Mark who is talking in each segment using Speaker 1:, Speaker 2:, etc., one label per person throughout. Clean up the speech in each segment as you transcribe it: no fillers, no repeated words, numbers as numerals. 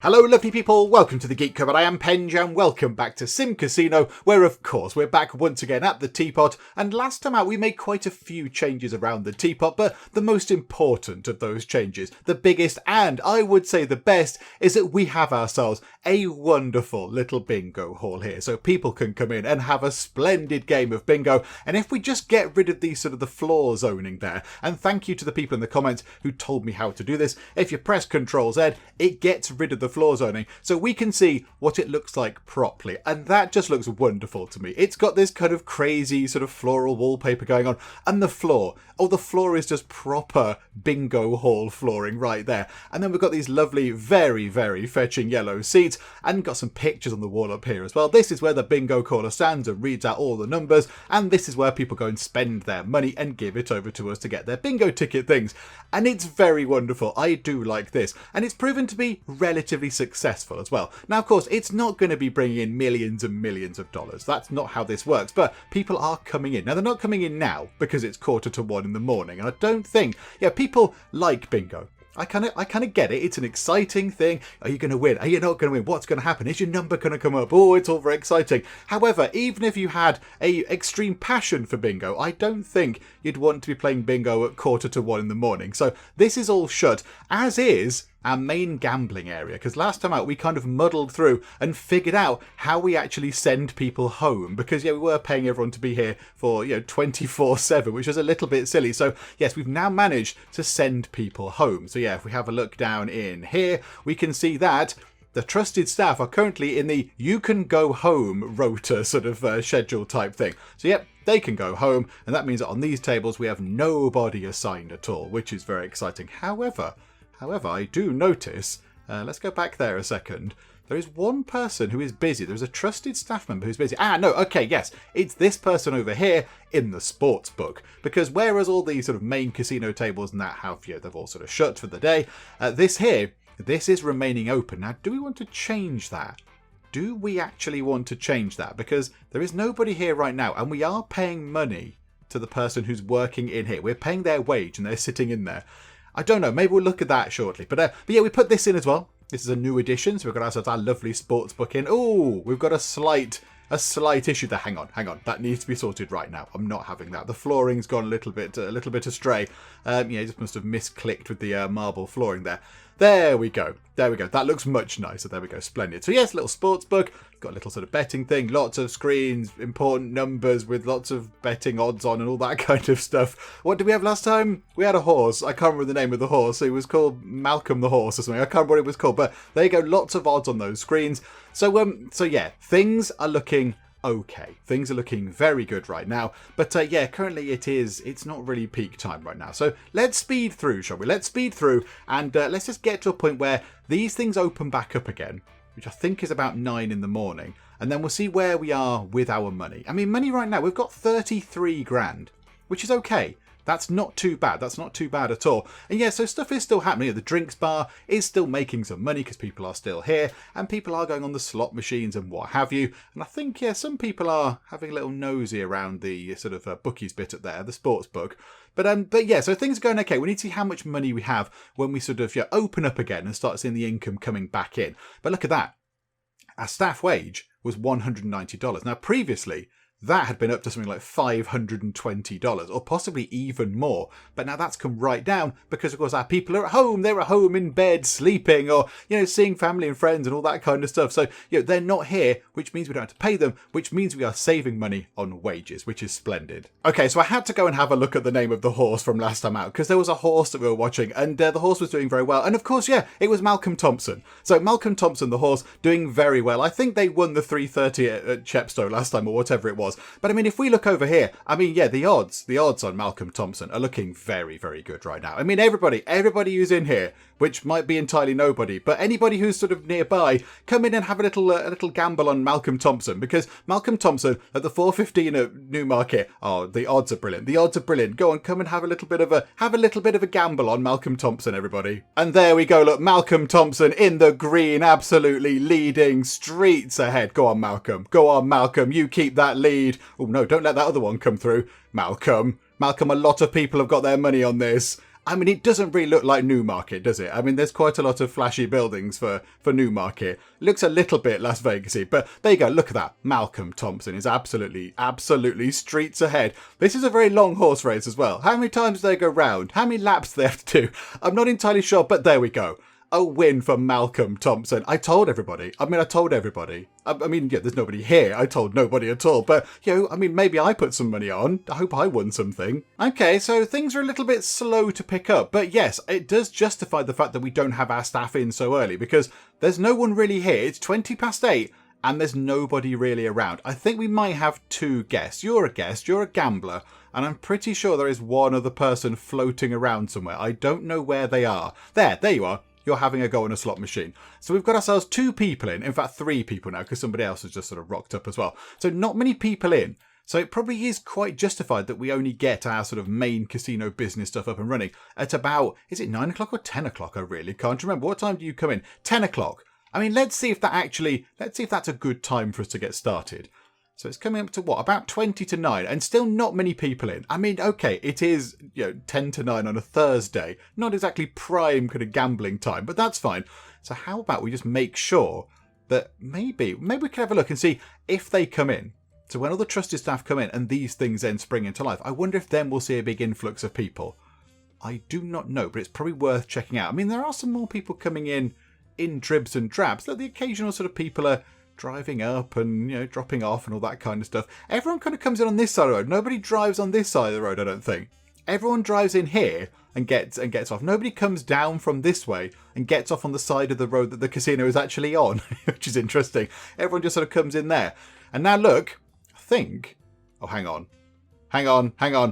Speaker 1: Hello lovely people, welcome to the Geek Cupboard. I am Penjam, welcome back to SimCasino, where of course we're back once again at the Teapot, and last time out we made quite a few changes around the Teapot, but the most important of those changes, the biggest and I would say the best, is that we have ourselves a wonderful little bingo hall here, so people can come in and have a splendid game of bingo. And if we just get rid of these the floor zoning there, and thank you to the people in the comments who told me how to do this, if you press Ctrl Z, it gets rid of the floor zoning, so we can see what it looks like properly, and that just looks wonderful to me. It's got this kind of crazy floral wallpaper going on, and the floor is just proper bingo hall flooring right there. And then we've got these lovely, very, very fetching yellow seats, and got some pictures on the wall up here as well. This is where the bingo caller stands and reads out all the numbers, and this is where people go and spend their money and give it over to us to get their bingo ticket things. And it's very wonderful. I do like this, and it's proven to be relatively successful as well. Now, of course, it's not going to be bringing in millions and millions of dollars. That's not how this works, but people are coming in. Now, they're not coming in now because it's 1:45 in the morning, and I don't think, people like bingo. I kind of get it. It's an exciting thing. Are you going to win? Are you not going to win? What's going to happen? Is your number going to come up? Oh, it's all very exciting. However, even if you had a extreme passion for bingo, I don't think you'd want to be playing bingo at 1:45 in the morning. So this is all shut, as is our main gambling area, because last time out we kind of muddled through and figured out how we actually send people home, because we were paying everyone to be here for 24/7, which was a little bit silly. So yes, we've now managed to send people home. So if we have a look down in here, we can see that the trusted staff are currently in the you can go home rota schedule type thing. So they can go home, and that means that on these tables we have nobody assigned at all, which is very exciting. However, I do notice, let's go back there a second, there is one person who is busy. There's a trusted staff member who's busy. Yes, it's this person over here in the sports book. Because whereas all these main casino tables and that have, they've all shut for the day, this is remaining open. Now, do we want to change that? Do we actually want to change that? Because there is nobody here right now, and we are paying money to the person who's working in here. We're paying their wage, and they're sitting in there. I don't know, maybe we'll look at that shortly. But we put this in as well. This is a new edition, so we've got ourselves our lovely sports book in. Oh, we've got a slight issue there. Hang on. That needs to be sorted right now. I'm not having that. The flooring's gone a little bit astray. Just must have misclicked with the marble flooring there. There we go. That looks much nicer. There we go. Splendid. So yes, little sports book. Got a little betting thing. Lots of screens, important numbers with lots of betting odds on and all that kind of stuff. What did we have last time? We had a horse. I can't remember the name of the horse. It was called Malcolm the Horse or something. I can't remember what it was called. But there you go. Lots of odds on those screens. So things are looking okay. Things are looking very good right now. But currently it's not really peak time right now. So let's speed through, shall we? Let's speed through and let's just get to a point where these things open back up again, which I think is about 9 in the morning. And then we'll see where we are with our money. I mean, money right now, we've got 33 grand, which is okay. That's not too bad. That's not too bad at all. And so stuff is still happening. The drinks bar is still making some money because people are still here and people are going on the slot machines and what have you. And I think, some people are having a little nosy around the bookies bit up there, the sports book. But so things are going okay. We need to see how much money we have when we open up again and start seeing the income coming back in. But look at that. Our staff wage was $190. Now, previously, that had been up to something like $520 or possibly even more. But now that's come right down because, of course, our people are at home. They're at home in bed, sleeping or, seeing family and friends and all that kind of stuff. So, they're not here, which means we don't have to pay them, which means we are saving money on wages, which is splendid. Okay, so I had to go and have a look at the name of the horse from last time out because there was a horse that we were watching and the horse was doing very well. And, of course, it was Malcolm Thompson. So Malcolm Thompson, the horse, doing very well. I think they won the 330 at Chepstow last time or whatever it was. But I mean, if we look over here, the odds on Malcolm Thompson are looking very, very good right now. I mean, everybody who's in here, which might be entirely nobody, but anybody who's nearby, come in and have a little gamble on Malcolm Thompson, because Malcolm Thompson at the 4:15 at Newmarket, the odds are brilliant. The odds are brilliant. Go on, come and have a little bit of a gamble on Malcolm Thompson, everybody. And there we go. Look, Malcolm Thompson in the green, absolutely leading streets ahead. Go on, Malcolm. You keep that lead. Oh no, don't let that other one come through. Malcolm, a lot of people have got their money on this. I mean, it doesn't really look like Newmarket, does it? I mean, there's quite a lot of flashy buildings for Newmarket. It looks a little bit Las Vegas-y, but there you go. Look at that. Malcolm Thompson is absolutely streets ahead. This is a very long horse race as well. How many times do they go round? How many laps do they have to do? I'm not entirely sure, but there we go. A win for Malcolm Thompson. I told everybody. I mean, yeah, there's nobody here. I told nobody at all. But, maybe I put some money on. I hope I won something. Okay, so things are a little bit slow to pick up. But yes, it does justify the fact that we don't have our staff in so early because there's no one really here. It's 8:20 and there's nobody really around. I think we might have 2 guests. You're a guest. You're a gambler. And I'm pretty sure there is one other person floating around somewhere. I don't know where they are. There you are. You're having a go on a slot machine. So we've got ourselves 2 people in fact 3 people now because somebody else has just sort of rocked up as well. So not many people in. So it probably is quite justified that we only get our sort of main casino business stuff up and running at about, is it 9 o'clock or 10 o'clock? I really can't remember. What time do you come in? 10 o'clock. I mean, let's see if that's a good time for us to get started. So it's coming up to what? About 20 to 9 and still not many people in. I mean, okay, it is 10 to 9 on a Thursday. Not exactly prime kind of gambling time, but that's fine. So how about we just make sure that maybe we can have a look and see if they come in. So when all the trusted staff come in and these things then spring into life, I wonder if then we'll see a big influx of people. I do not know, but it's probably worth checking out. I mean, there are some more people coming in dribs and drabs. Like the occasional sort of people are driving up and dropping off and all that kind of stuff. Everyone kind of comes in on this side of the road. Nobody drives on this side of the road, I don't think. Everyone drives in here and gets off. Nobody comes down from this way and gets off on the side of the road that the casino is actually on, which is interesting. Everyone just sort of comes in there. And now look, I think... Oh, hang on.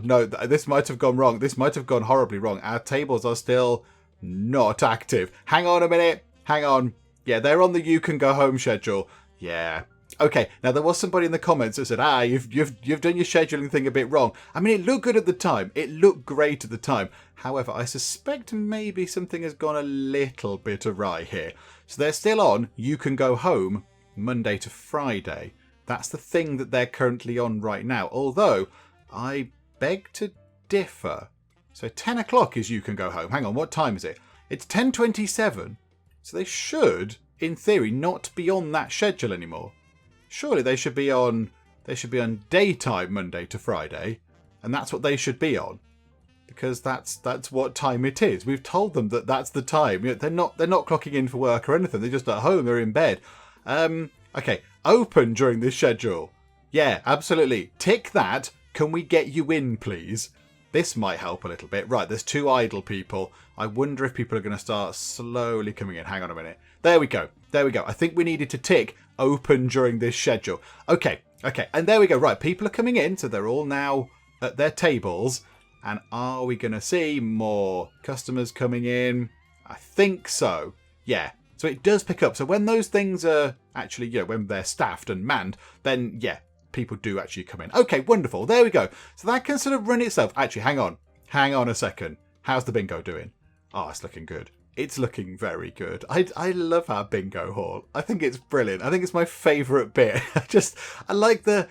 Speaker 1: No, this might have gone wrong. This might have gone horribly wrong. Our tables are still not active. Hang on a minute. Hang on. Yeah, they're on the you can go home schedule. Yeah. Okay, now there was somebody in the comments that said, you've done your scheduling thing a bit wrong. I mean, it looked good at the time. It looked great at the time. However, I suspect maybe something has gone a little bit awry here. So they're still on You Can Go Home Monday to Friday. That's the thing that they're currently on right now. Although, I beg to differ. So 10 o'clock is You Can Go Home. Hang on, what time is it? It's 10:27. So they should, in theory, not be on that schedule anymore. Surely they should be on daytime Monday to Friday, and that's what they should be on, because that's what time it is. We've told them that that's the time. They're not clocking in for work or anything. They're just at home. They're in bed. Okay, open during this schedule. Yeah, absolutely. Tick that. Can we get you in, please? This might help a little bit. Right, there's 2 idle people. I wonder if people are going to start slowly coming in. Hang on a minute. There we go. I think we needed to tick open during this schedule. Okay. And there we go. Right, people are coming in. So they're all now at their tables. And are we going to see more customers coming in? I think so. Yeah. So it does pick up. So when those things are actually, when they're staffed and manned, then yeah, people do actually come in. Okay, wonderful. There we go. So that can sort of run itself. Actually, hang on a second. How's the bingo doing? Oh, it's looking good. It's looking very good. I love our bingo hall. I think it's brilliant. I think it's my favourite bit. I like the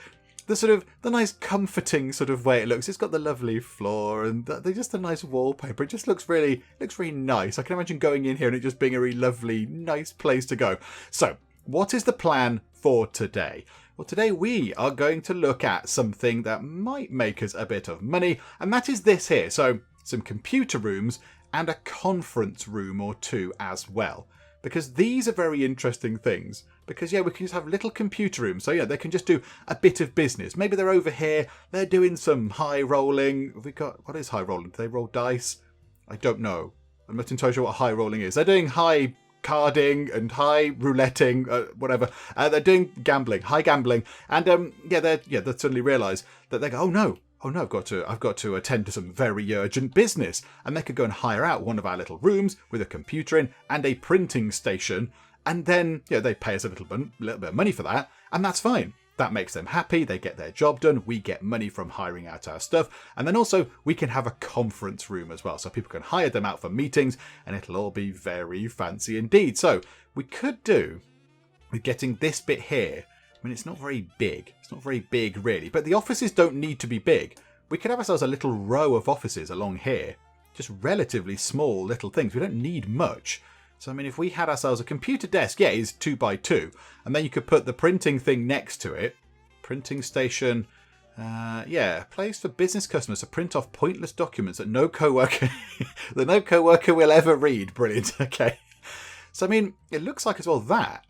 Speaker 1: sort of the nice comforting sort of way it looks. It's got the lovely floor and just a nice wallpaper. It just looks really nice. I can imagine going in here and it just being a really lovely, nice place to go. So, what is the plan for today? Well, today we are going to look at something that might make us a bit of money, and that is this here. So, some computer rooms and a conference room or 2 as well. Because these are very interesting things. Because, we can just have little computer rooms. So, they can just do a bit of business. Maybe they're over here. They're doing some high rolling. What is high rolling? Do they roll dice? I don't know. I'm not entirely sure what high rolling is. They're doing high carding and high rouletting, whatever. They're doing gambling, high gambling. And, they suddenly realise that they go, oh no, I've got to attend to some very urgent business. And they could go and hire out one of our little rooms with a computer in and a printing station. And then, they pay us a little bit of money for that. And that's fine. That makes them happy. They get their job done. We get money from hiring out our stuff. And then also we can have a conference room as well. So people can hire them out for meetings and it'll all be very fancy indeed. So we could do with getting this bit here. I mean, it's not very big. It's not very big really, but the offices don't need to be big. We could have ourselves a little row of offices along here. just relatively small little things. We don't need much. So, I mean, if we had ourselves a computer desk, yeah, it's 2x2. And then you could put the printing thing next to it. Printing station, yeah, place for business customers to print off pointless documents that no coworker will ever read. Brilliant. Okay. So, I mean, it looks like as well that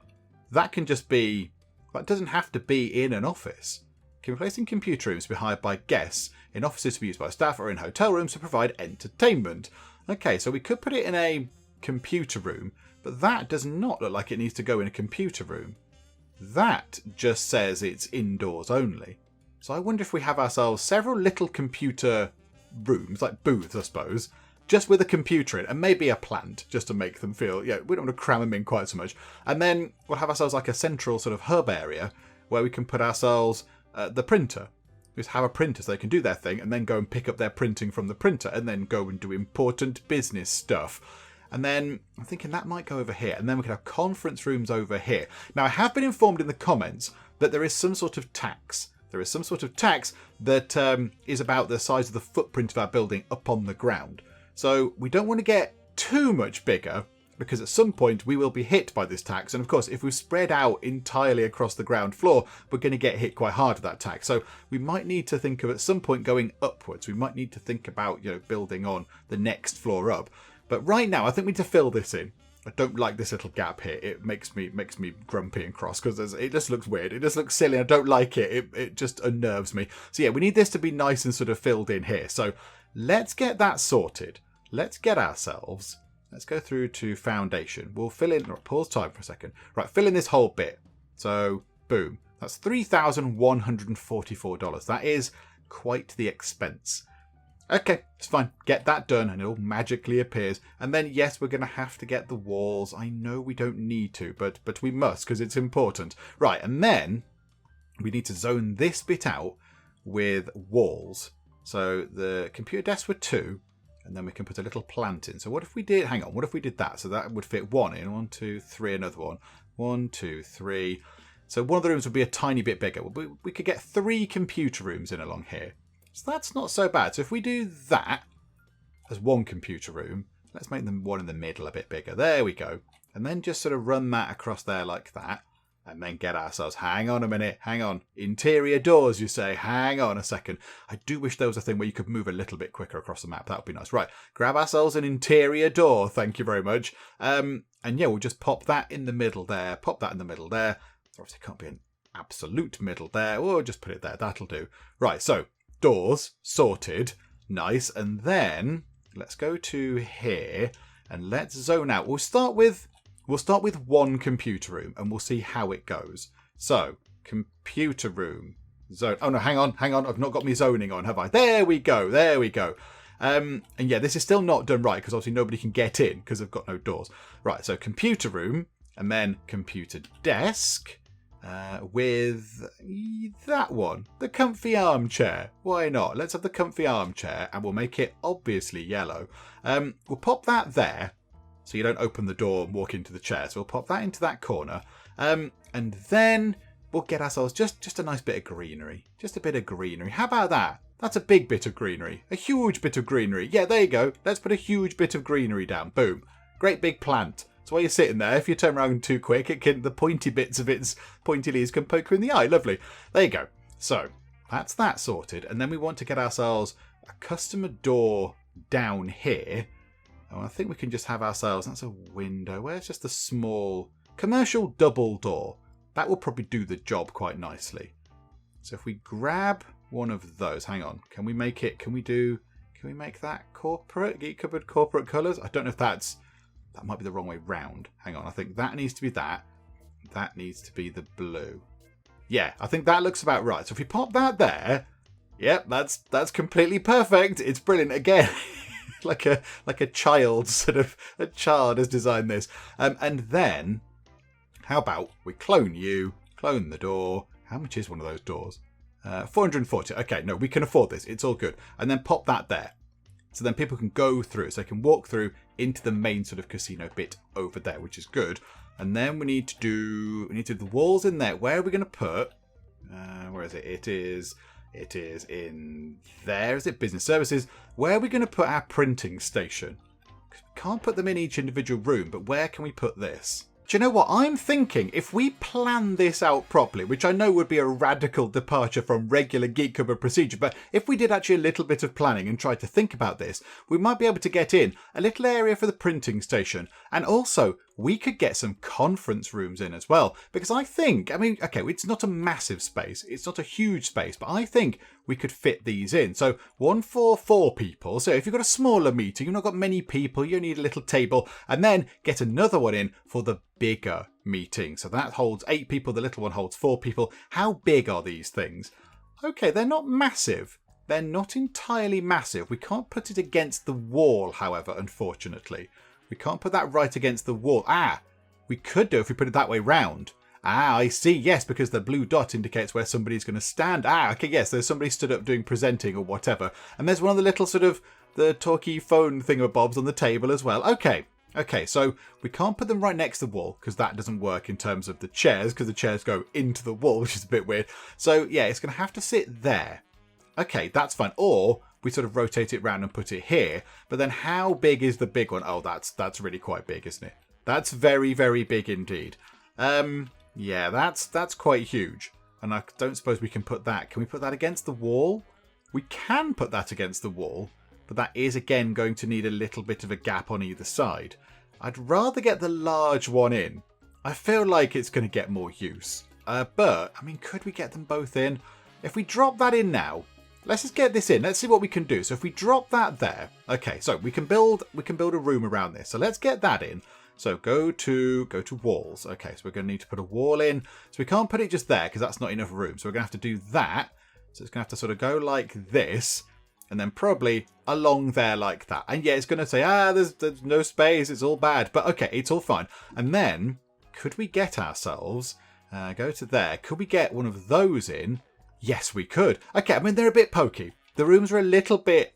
Speaker 1: can just be, that doesn't have to be in an office. Can be placed in computer rooms to be hired by guests, in offices to be used by staff, or in hotel rooms to provide entertainment. Okay, so we could put it in a computer room, but that does not look like it needs to go in a computer room. That just says it's indoors only. So I wonder if we have ourselves several little computer rooms, like booths, I suppose, just with a computer in, and maybe a plant, just to make them feel, yeah, we don't want to cram them in quite so much. And then we'll have ourselves like a central sort of hub area where we can put ourselves the printer. Just have a printer so they can do their thing and then go and pick up their printing from the printer and then go and do important business stuff. And then I'm thinking that might go over here. And then we can have conference rooms over here. Now, I have been informed in the comments that there is some sort of tax. There is some sort of tax that is about the size of the footprint of our building up on the ground. So we don't want to get too much bigger, because at some point we will be hit by this tax. And of course, if we spread out entirely across the ground floor, we're going to get hit quite hard with that tax. So we might need to think of at some point going upwards. We might need to think about, building on the next floor up. But right now, I think we need to fill this in. I don't like this little gap here. It makes me grumpy and cross because it just looks weird. It just looks silly. I don't like it. It just unnerves me. So yeah, we need this to be nice and sort of filled in here. So let's get that sorted. Let's get ourselves... Let's go through to foundation. We'll fill in... Pause time for a second. Right, fill in this whole bit. So, boom. That's $3,144. That is quite the expense. Okay, it's fine. Get that done and it all magically appears. And then, yes, we're going to have to get the walls. I know we don't need to, but we must because it's important. Right, and then we need to zone this bit out with walls. So the computer desks were 2. And then we can put a little plant in. So what if we did... Hang on. What if we did that? So that would fit 1 in. 1, 2, 3. Another one. 1, 2, 3. So one of the rooms would be a tiny bit bigger. We could get 3 computer rooms in along here. So that's not so bad. So if we do that as 1 computer room, let's make them one in the middle a bit bigger. There we go. And then just sort of run that across there like that. And then get ourselves, hang on a minute, hang on. Interior doors, you say, hang on a second. I do wish there was a thing where you could move a little bit quicker across the map. That would be nice. Right, grab ourselves an interior door. Thank you very much. And yeah, we'll just pop that in the middle there. Pop that in the middle there. Obviously, it can't be an absolute middle there. We'll just put it there. That'll do. Right, so doors sorted. Nice. And then let's go to here and let's zone out. We'll start with 1 computer room and we'll see how it goes. So, computer room. Zone. Oh no, hang on. I've not got me zoning on, have I? There we go. And yeah, this is still not done right because obviously nobody can get in because they've got no doors. Right, so computer room and then computer desk with that one. The comfy armchair. Why not? Let's have the comfy armchair and we'll make it obviously yellow. We'll pop that there. So you don't open the door and walk into the chair. So we'll pop that into that corner. And then we'll get ourselves just a nice bit of greenery. Just a bit of greenery. How about that? That's a big bit of greenery. A huge bit of greenery. Yeah, there you go. Let's put a huge bit of greenery down. Boom. Great big plant. So while you're sitting there, if you turn around too quick, the pointy bits of its pointy leaves can poke you in the eye. Lovely. There you go. So that's that sorted. And then we want to get ourselves a customer door down here. Oh, I think we can just have ourselves... That's a window. Where's just the small commercial double door? That will probably do the job quite nicely. So if we grab one of those... Hang on. Can we make it... Can we make that corporate? Geek Cupboard corporate colours? I don't know if that might be the wrong way round. Hang on. I think that needs to be that. That needs to be the blue. Yeah, I think that looks about right. So if we pop that there... Yep, that's completely perfect. It's brilliant. Again... like a child a child has designed this. And then how about we clone the door. How much is one of those doors? 440. Okay, no, we can afford this. It's all good. And then pop that there. So then people can go through. So they can walk through into the main sort of casino bit over there, which is good. And then we need to do the walls in there. Where are we going to put? Where is it? It is in there. Is it business services? Where are we going to put our printing station? We can't put them in each individual room, but where can we put this? Do you know what? I'm thinking if we plan this out properly, which I know would be a radical departure from regular Geek Cupboard procedure, but if we did actually a little bit of planning and tried to think about this, we might be able to get in a little area for the printing station. And also, we could get some conference rooms in as well. Because I think, I mean, okay, it's not a massive space. It's not a huge space, but I think we could fit these in. So one for 4 people. So if you've got a smaller meeting, you've not got many people, you need a little table, and then get another one in for the bigger meeting. So that holds 8 people. The little one holds 4 people. How big are these things? Okay, they're not massive. They're not entirely massive. We can't put it against the wall, however, unfortunately. We can't put that right against the wall. We could do if we put it that way round. I see. Yes, because the blue dot indicates where somebody's going to stand. Okay, yes, there's somebody stood up doing presenting or whatever. And there's one of the little sort of the talkie phone thingamabobs on the table as well. Okay, so we can't put them right next to the wall because that doesn't work in terms of the chairs because the chairs go into the wall, which is a bit weird. So, yeah, it's going to have to sit there. Okay, that's fine. Or we sort of rotate it round and put it here. But then how big is the big one? Oh, that's really quite big, isn't it? That's very, very big indeed. Yeah, that's quite huge. And I don't suppose we can put that. Can we put that against the wall? We can put that against the wall. But that is, again, going to need a little bit of a gap on either side. I'd rather get the large one in. I feel like it's going to get more use. But, I mean, could we get them both in? If we drop that in now, let's just get this in. Let's see what we can do. So if we drop that there, okay, so we can build a room around this. So let's get that in. So go to walls. Okay, so we're going to need to put a wall in. So we can't put it just there because that's not enough room. So we're going to have to do that. So it's going to have to sort of go like this. And then probably along there like that. And yeah, it's going to say, there's no space. It's all bad. But okay, it's all fine. And then could we get ourselves, go to there. Could we get one of those in? Yes, we could. Okay, I mean, they're a bit pokey. The rooms are a little bit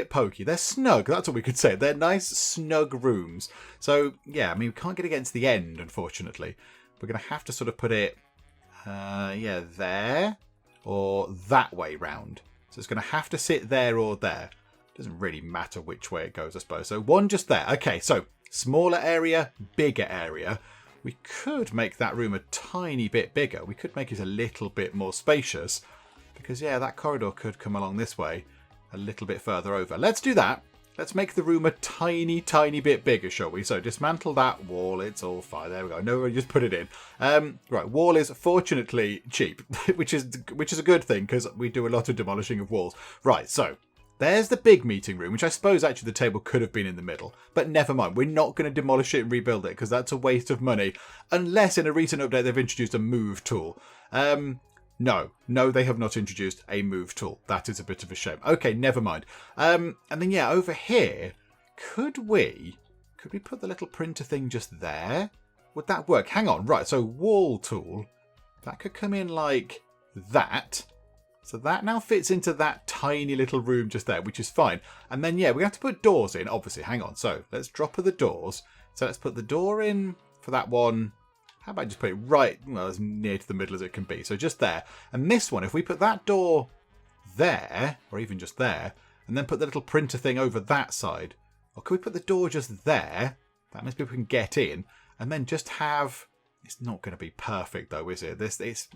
Speaker 1: pokey. They're snug. That's what we could say. They're nice, snug rooms. So yeah, I mean, we can't get against the end, unfortunately. We're going to have to sort of put it, there or that way round. So it's going to have to sit there or there. Doesn't really matter which way it goes, I suppose. So one just there. Okay, so smaller area, bigger area. We could make that room a tiny bit bigger. We could make it a little bit more spacious. Because, yeah, that corridor could come along this way a little bit further over. Let's do that. Let's make the room a tiny, tiny bit bigger, shall we? So dismantle that wall. It's all fine. There we go. No, we just put it in. Right, wall is fortunately cheap, which is a good thing because we do a lot of demolishing of walls. Right, so there's the big meeting room, which I suppose actually the table could have been in the middle. But never mind. We're not going to demolish it and rebuild it because that's a waste of money. Unless in a recent update they've introduced a move tool. No, they have not introduced a move tool. That is a bit of a shame. Okay, never mind. And then, yeah, over here, could we put the little printer thing just there? Would that work? Hang on. Right, so wall tool. That could come in like that. So that now fits into that tiny little room just there, which is fine. And then, yeah, we have to put doors in, obviously. Hang on. So let's drop the doors. So let's put the door in for that one. How about just put it right, well, as near to the middle as it can be. So just there. And this one, if we put that door there, or even just there, and then put the little printer thing over that side. Or could we put the door just there? That means people can get in. And then just have... It's not going to be perfect, though, is it?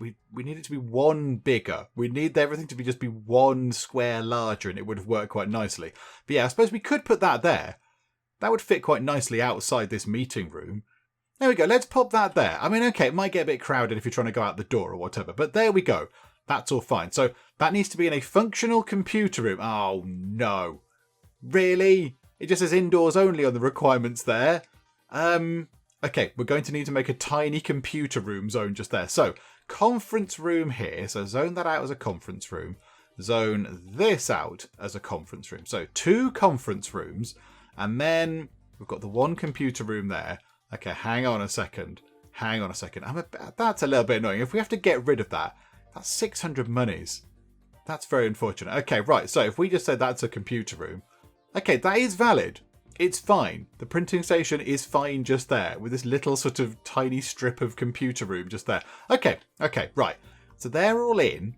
Speaker 1: We need it to be one bigger. We need everything to be just be one square larger, and it would have worked quite nicely. But yeah, I suppose we could put that there. That would fit quite nicely outside this meeting room. There we go. Let's pop that there. I mean, okay, it might get a bit crowded if you're trying to go out the door or whatever, but there we go. That's all fine. So that needs to be in a functional computer room. Oh, no. Really? It just says indoors only on the requirements there. Okay, we're going to need to make a tiny computer room zone just there. So, conference room here. So zone that out as a conference room. Zone this out as a conference room. So 2 conference rooms. And then we've got the 1 computer room there. Okay, hang on a second. That's a little bit annoying. If we have to get rid of that, that's 600 monies. That's very unfortunate. Okay, right. So if we just say that's a computer room. Okay, that is valid. It's fine. The printing station is fine just there with this little sort of tiny strip of computer room just there. Okay, right. So they're all in.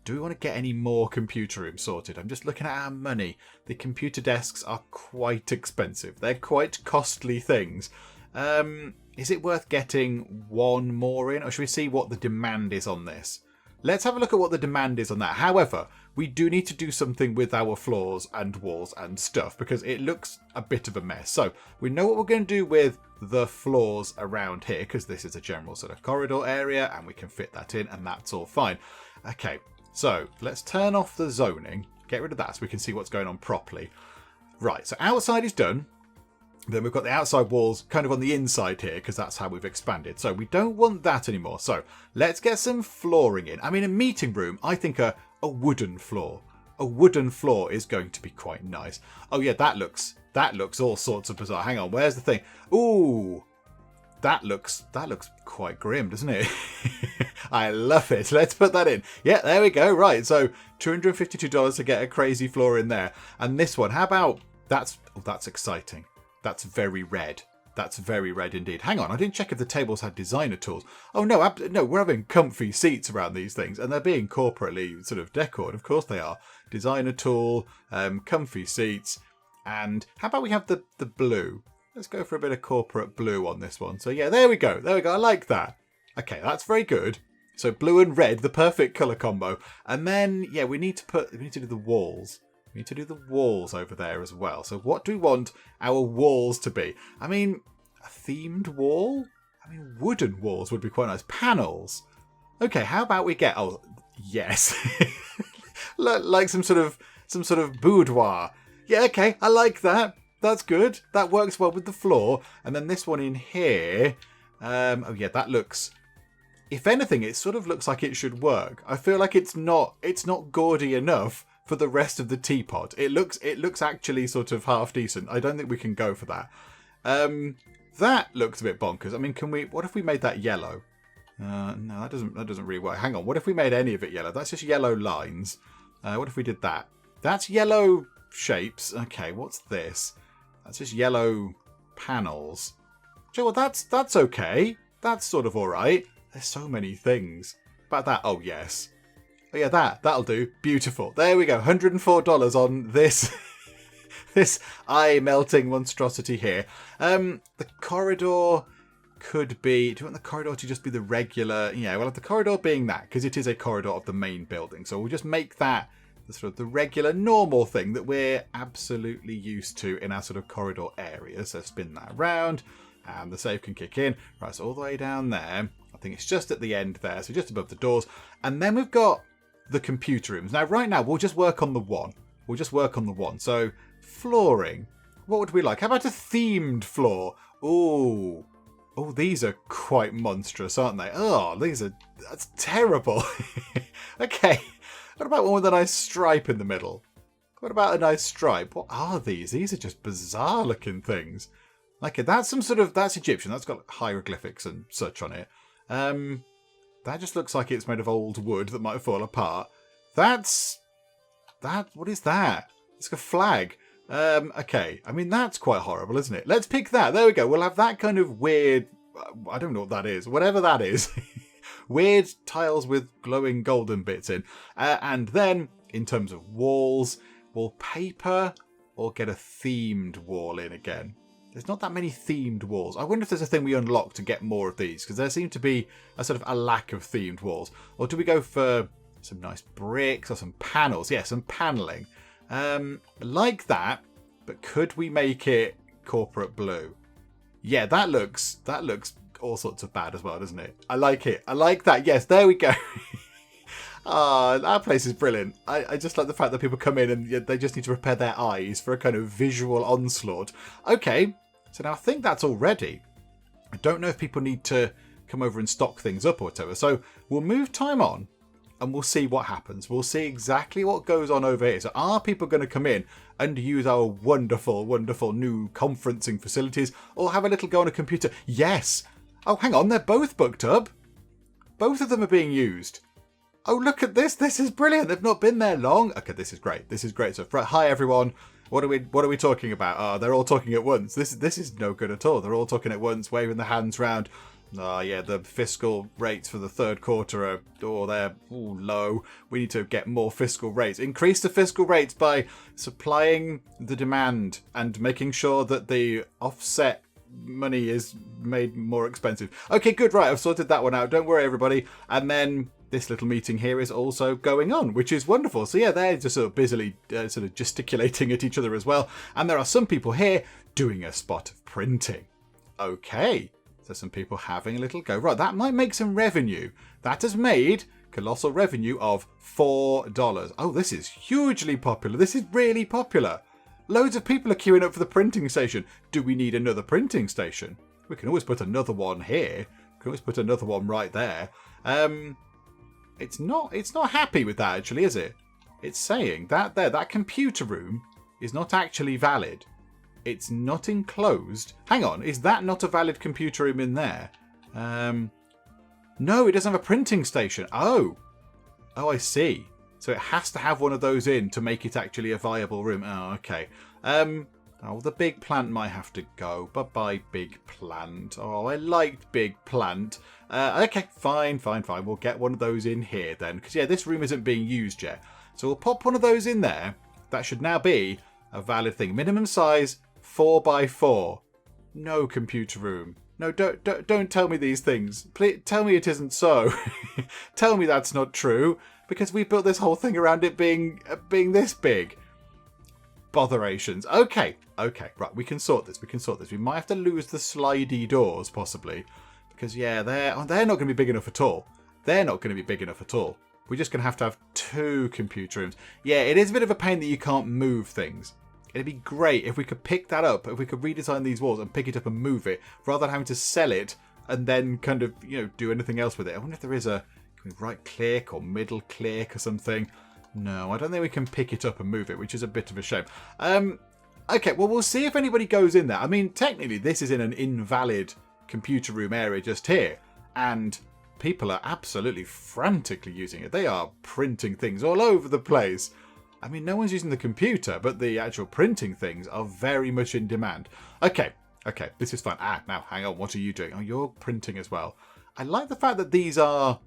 Speaker 1: do we want to get any more computer rooms sorted? I'm just looking at our money. The computer desks are quite expensive. They're quite costly things. Is it worth getting one more in? Or should we see what the demand is on this? Let's have a look at what the demand is on that. However, we do need to do something with our floors and walls and stuff because it looks a bit of a mess. So we know what we're going to do with the floors around here because this is a general sort of corridor area and we can fit that in and that's all fine. Okay, so let's turn off the zoning. Get rid of that so we can see what's going on properly. Right, so outside is done. Then we've got the outside walls kind of on the inside here because that's how we've expanded. So we don't want that anymore. So let's get some flooring in. I mean, a meeting room, I think a wooden floor. A wooden floor is going to be quite nice. Oh yeah, that looks all sorts of bizarre. Hang on, where's the thing? Ooh, that looks quite grim, doesn't it? I love it. Let's put that in. Yeah, there we go. Right, so $252 to get a crazy floor in there. And this one, how about that's exciting. That's very red. That's very red indeed. Hang on, I didn't check if the tables had designer tools. Oh no, no, we're having comfy seats around these things, and they're being corporately sort of decored. Of course they are. Designer tool, comfy seats, and how about we have the blue? Let's go for a bit of corporate blue on this one. So yeah, there we go. There we go. I like that. Okay, that's very good. So blue and red, the perfect colour combo. And then yeah, we need to do the walls. We need to do the walls over there as well. So what do we want our walls to be? I mean, a themed wall? I mean, wooden walls would be quite nice. Panels. Okay, how about we get... Oh, yes. Like some sort of boudoir. Yeah, okay, I like that. That's good. That works well with the floor. And then this one in here. Oh, yeah, that looks... If anything, it sort of looks like it should work. I feel like it's not gaudy enough for the rest of the teapot. It looks actually sort of half decent. I don't think we can go for that. That looks a bit bonkers. I mean, what if we made that yellow? No, that doesn't really work. Hang on, what if we made any of it yellow? That's just yellow lines. What if we did that? That's yellow shapes. Okay, what's this? That's just yellow panels. Well, that's okay. That's sort of alright. There's so many things. About that, oh yes. Oh yeah, that'll do. Beautiful. There we go. $104 on this this eye-melting monstrosity here. The corridor could be... Do you want the corridor to just be the regular... Yeah, well, the corridor being that, because it is a corridor of the main building. So we'll just make that the sort of the regular, normal thing that we're absolutely used to in our sort of corridor area. So spin that around, and the save can kick in. Right, so all the way down there. I think it's just at the end there, so just above the doors. And then we've got the computer rooms. Now, right now, we'll just work on the one. So, flooring. What would we like? How about a themed floor? Ooh. Oh, these are quite monstrous, aren't they? Oh, that's terrible. Okay. What about one with a nice stripe in the middle? What about a nice stripe? What are these? These are just bizarre looking things. Okay, that's Egyptian. That's got hieroglyphics and such on it. That just looks like it's made of old wood that might fall apart. What is that? It's like a flag. Okay. I mean, that's quite horrible, isn't it? Let's pick that. There we go. We'll have that kind of weird... I don't know what that is. Whatever that is. Weird tiles with glowing golden bits in. And then, in terms of walls, wallpaper or get a themed wall in again. There's not that many themed walls. I wonder if there's a thing we unlock to get more of these, because there seems to be a sort of a lack of themed walls. Or do we go for some nice bricks or some panels? Yeah, some paneling. Like that, but could we make it corporate blue? Yeah, that looks all sorts of bad as well, doesn't it? I like it. I like that. Yes, there we go. Our place is brilliant. I just like the fact that people come in and they just need to repair their eyes for a kind of visual onslaught. Okay, so now I think that's all ready. I don't know if people need to come over and stock things up or whatever. So we'll move time on and we'll see what happens. We'll see exactly what goes on over here. So are people going to come in and use our wonderful, wonderful new conferencing facilities or have a little go on a computer? Yes. Oh, hang on. They're both booked up. Both of them are being used. Oh, look at this. This is brilliant. They've not been there long. Okay, this is great. This is great. So, hi, everyone. What are we talking about? Oh, they're all talking at once. This is no good at all. They're all talking at once, waving their hands around. Oh, yeah, the fiscal rates for the third quarter are, they're low. We need to get more fiscal rates. Increase the fiscal rates by supplying the demand and making sure that the offset money is made more expensive. Okay, good, right, I've sorted that one out. Don't worry, everybody. And then this little meeting here is also going on, which is wonderful. So yeah, they're just sort of busily sort of gesticulating at each other as well. And there are some people here doing a spot of printing. Okay. So some people having a little go. Right, that might make some revenue. That has made colossal revenue of $4. Oh, this is hugely popular. This is really popular. Loads of people are queuing up for the printing station. Do we need another printing station? We can always put another one here. We can always put another one right there. It's not happy with that, actually, is it? It's saying that computer room is not actually valid. It's not enclosed. Hang on, is that not a valid computer room in there? No, it doesn't have a printing station. Oh, I see. So it has to have one of those in to make it actually a viable room. Oh, okay. The big plant might have to go. Bye-bye, big plant. Oh, I liked big plant. Okay, fine. We'll get one of those in here then. Because, yeah, this room isn't being used yet. So we'll pop one of those in there. That should now be a valid thing. Minimum size, 4x4. No computer room. No, don't tell me these things. Please, tell me it isn't so. Tell me that's not true. Because we built this whole thing around it being this big. Botherations. Okay, right, we can sort this. We might have to lose the slidey doors, possibly. Because, yeah, they're not going to be big enough at all. We're just going to have 2 computer rooms. Yeah, it is a bit of a pain that you can't move things. It'd be great if we could pick that up, if we could redesign these walls and pick it up and move it, rather than having to sell it and then kind of, do anything else with it. I wonder if there is can we right click or middle click or something? No, I don't think we can pick it up and move it, which is a bit of a shame. Okay, well, we'll see if anybody goes in there. I mean, technically, this is in an invalid computer room area just here, and people are absolutely frantically using it. They are printing things all over the place. I mean, no one's using the computer, but the actual printing things are very much in demand. Okay, this is fun. Now, hang on, what are you doing? Oh, you're printing as well. I like the fact that these are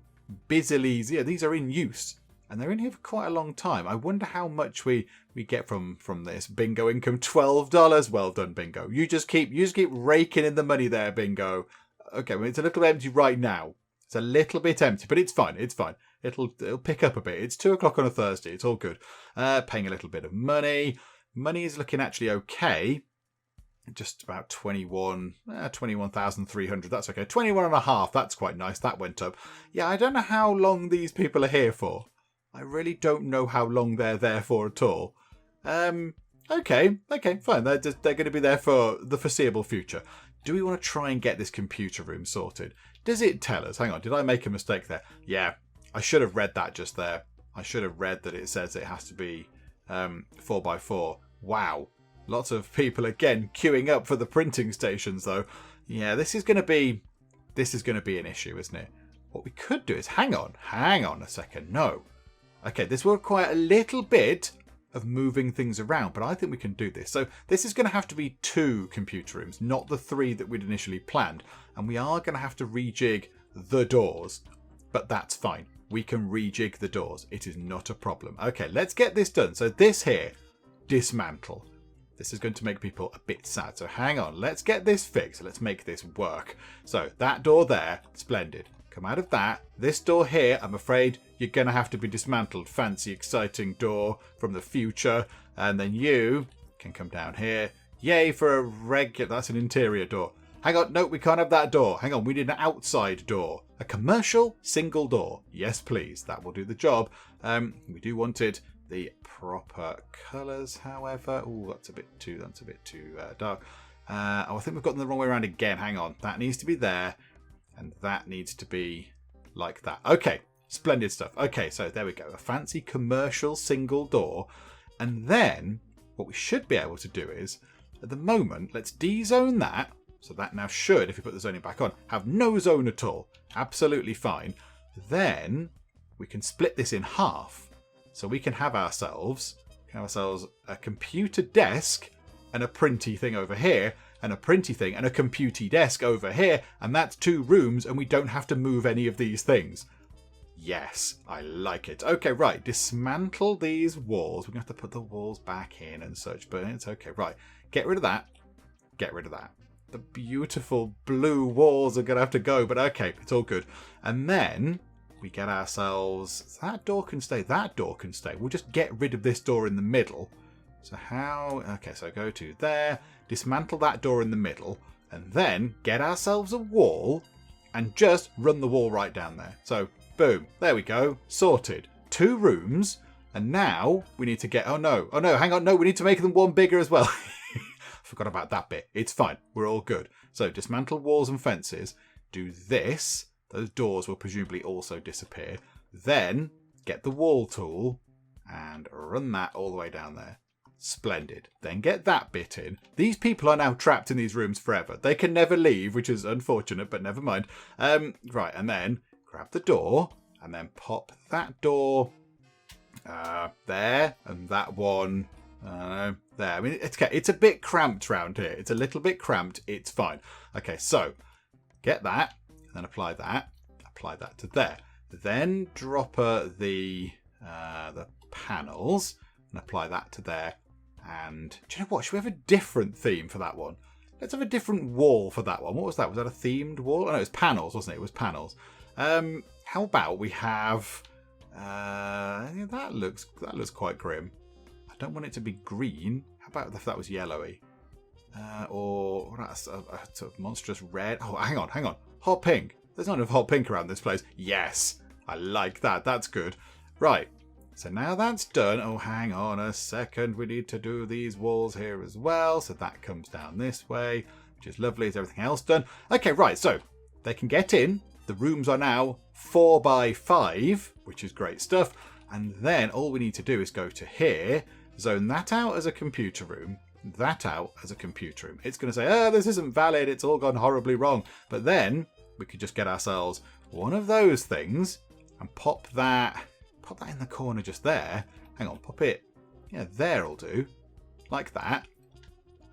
Speaker 1: busily, these are in use, and they're in here for quite a long time. I wonder how much we get from this. Bingo income, $12. Well done, Bingo. You just keep raking in the money there, Bingo. Okay, well, it's a little empty right now. It's a little bit empty, but it's fine. It'll pick up a bit. It's 2 o'clock on a Thursday. It's all good. Paying a little bit of money. Money is looking actually okay. Just about 21,300. That's okay. 21.5. That's quite nice. That went up. Yeah, I don't know how long these people are here for. I really don't know how long they're there for at all. Okay, fine. They're going to be there for the foreseeable future. Do we want to try and get this computer room sorted? Does it tell us? Hang on, did I make a mistake there? Yeah, I should have read that just there. I should have read that it says it has to be 4x4. Wow. Lots of people, again, queuing up for the printing stations, though. Yeah, this is going to be an issue, isn't it? What we could do is, hang on a second. No. Okay, this will require a little bit of moving things around, but I think we can do this. So this is going to have to be 2 computer rooms, not the 3 that we'd initially planned. And we are going to have to rejig the doors, but that's fine. We can rejig the doors. It is not a problem. Okay, let's get this done. So this here, dismantle. This is going to make people a bit sad. So hang on, let's get this fixed. Let's make this work. So that door there, splendid. Come out of that. This door here, I'm afraid you're going to have to be dismantled. Fancy, exciting door from the future. And then you can come down here. Yay for a regular... That's an interior door. Hang on. No, we can't have that door. Hang on. We need an outside door. A commercial single door. Yes, please. That will do the job. We do want it the proper colours, however. Oh, that's a bit too dark. I think we've got them the wrong way around again. Hang on. That needs to be there. And that needs to be like that. Okay, splendid stuff. Okay, so there we go. A fancy commercial single door. And then what we should be able to do is, at the moment, let's de-zone that. So that now should, if we put the zoning back on, have no zone at all. Absolutely fine. Then we can split this in half. So we can have ourselves a computer desk and a printy thing over here. and a printy thing and a computy desk over here, and that's 2 rooms, and we don't have to move any of these things. Yes, I like it. Okay, right, dismantle these walls. We're going to have to put the walls back in and such, but it's okay. Right, get rid of that. Get rid of that. The beautiful blue walls are going to have to go, but okay, it's all good. And then we get ourselves... That door can stay. That door can stay. We'll just get rid of this door in the middle. So how... Okay, so go to there, dismantle that door in the middle, and then get ourselves a wall and just run the wall right down there. So... Boom. There we go. Sorted. 2 rooms. And now we need to get... Oh, no. Oh, no. Hang on. No, we need to make them one bigger as well. Forgot about that bit. It's fine. We're all good. So dismantle walls and fences. Do this. Those doors will presumably also disappear. Then get the wall tool and run that all the way down there. Splendid. Then get that bit in. These people are now trapped in these rooms forever. They can never leave, which is unfortunate, but never mind. Right. And then... grab the door and then pop that door there and that one there. I mean, it's okay. It's a bit cramped round here. It's a little bit cramped. It's fine. Okay, so get that and then apply that to there. Then drop the panels and apply that to there. And do you know what? Should we have a different theme for that one? Let's have a different wall for that one. What was that? Was that a themed wall? Oh, no, it was panels, wasn't it? It was panels. How about we have that looks quite grim. I don't want it to be green. How about if that was yellowy? Or that's a sort of monstrous red. Oh, hang on. Hot pink. There's not enough hot pink around this place. Yes, I like that. That's good. Right. So now that's done. Oh, hang on a second. We need to do these walls here as well. So that comes down this way, which is lovely. Is everything else done? Okay, right. So they can get in. The rooms are now 4 by 5, which is great stuff. And then all we need to do is go to here, zone that out as a computer room, that out as a computer room. It's going to say, oh, this isn't valid. It's all gone horribly wrong. But then we could just get ourselves one of those things and pop that in the corner just there. Hang on, pop it. Yeah, there'll do. Like that.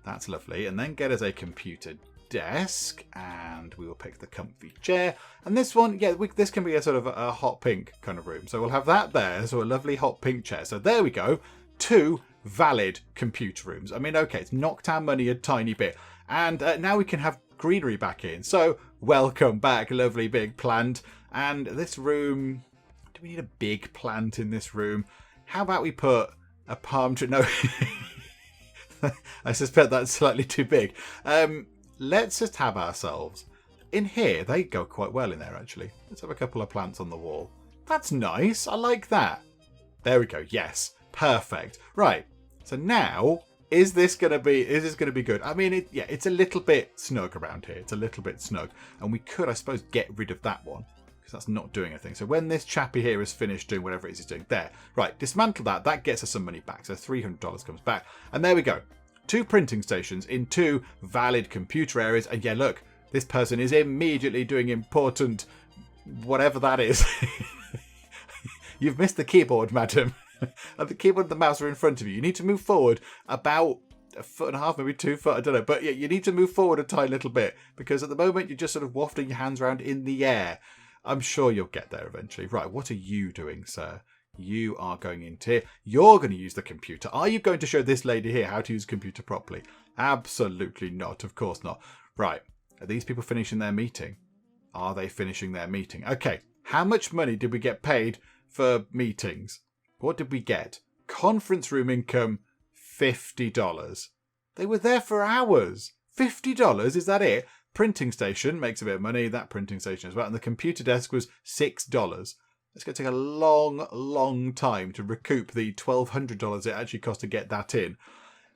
Speaker 1: That's lovely. And then get us a computer desk, and we will pick the comfy chair. And this one, yeah, this can be a sort of a hot pink kind of room. So we'll have that there. So a lovely hot pink chair. So there we go. 2 valid computer rooms. I mean, okay, it's knocked our money a tiny bit. And now we can have greenery back in. So welcome back, lovely big plant. And this room, do we need a big plant in this room? How about we put a palm tree? No, I suspect that's slightly too big. Let's just have ourselves in here. They go quite well in there, actually. Let's have a couple of plants on the wall. That's nice. I like that. There we go. Yes, perfect. Right. So now, is this going to be good? I mean, it's a little bit snug around here. It's a little bit snug, and we could, I suppose, get rid of that one because that's not doing anything. So when this chappy here is finished doing whatever it is he's doing, there. Right. Dismantle that. That gets us some money back. So $300 comes back, and there we go. 2 printing stations in 2 valid computer areas. And yeah, look, this person is immediately doing important whatever that is. You've missed the keyboard, madam. And the keyboard and the mouse are in front of you. You need to move forward about 1.5 feet, maybe 2 foot. I don't know. But yeah, you need to move forward a tiny little bit because at the moment you're just sort of wafting your hands around in the air. I'm sure you'll get there eventually. Right, what are you doing, sir? You are going into here. You're going to use the computer. Are you going to show this lady here how to use a computer properly? Absolutely not. Of course not. Right. Are these people finishing their meeting? Are they finishing their meeting? Okay. How much money did we get paid for meetings? What did we get? Conference room income, $50. They were there for hours. $50? Is that it? Printing station makes a bit of money. That printing station as well. And the computer desk was $6. It's going to take a long, long time to recoup the $1,200 it actually cost to get that in.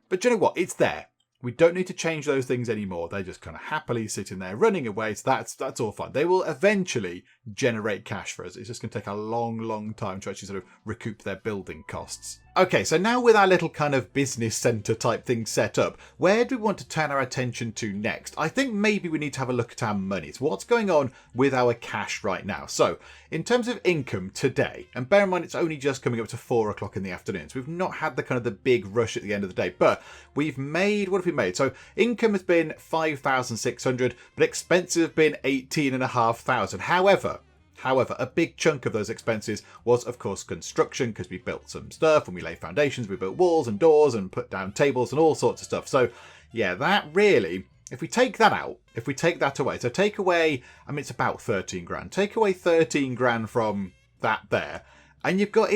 Speaker 1: But do you know what? It's there. We don't need to change those things anymore. They're just kind of happily sitting there running away. So that's all fine. They will eventually generate cash for us. It's just going to take a long, long time to actually sort of recoup their building costs. Okay, so now with our little kind of business centre type thing set up, where do we want to turn our attention to next? I think maybe we need to have a look at our monies. What's going on with our cash right now? So, in terms of income today, and bear in mind it's only just coming up to 4 o'clock in the afternoon, so we've not had the kind of the big rush at the end of the day, but we've made, what have we made? So, income has been 5,600, but expenses have been 18,500. However, a big chunk of those expenses was, of course, construction, because we built some stuff and we laid foundations, we built walls and doors and put down tables and all sorts of stuff. So, yeah, that really, if we take that out, if we take that away, so take away, I mean, it's about 13 grand. Take away 13 grand from that there, and you've got,